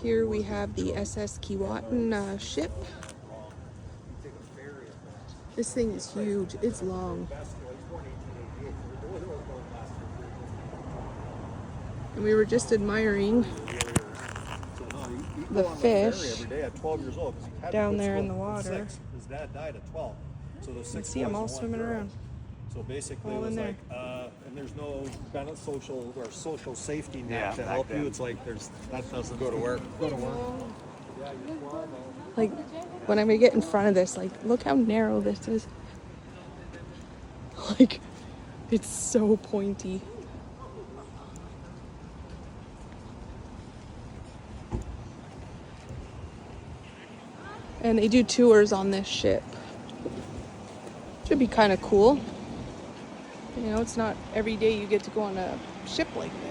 Here we have the SS Keewatin ship. This thing is huge. It's long. And we were just admiring the fish down there in the water. His dad died at 12. So the 6 You can see them all swimming around. So basically, All it was in there. like, and there's no social safety net to help you. It's like that doesn't go to work. Like, when I get in front of this, like, look how narrow this is. Like, it's so pointy. And they do tours on this ship. Should be kind of cool. You know, it's not every day you get to go on a ship like this.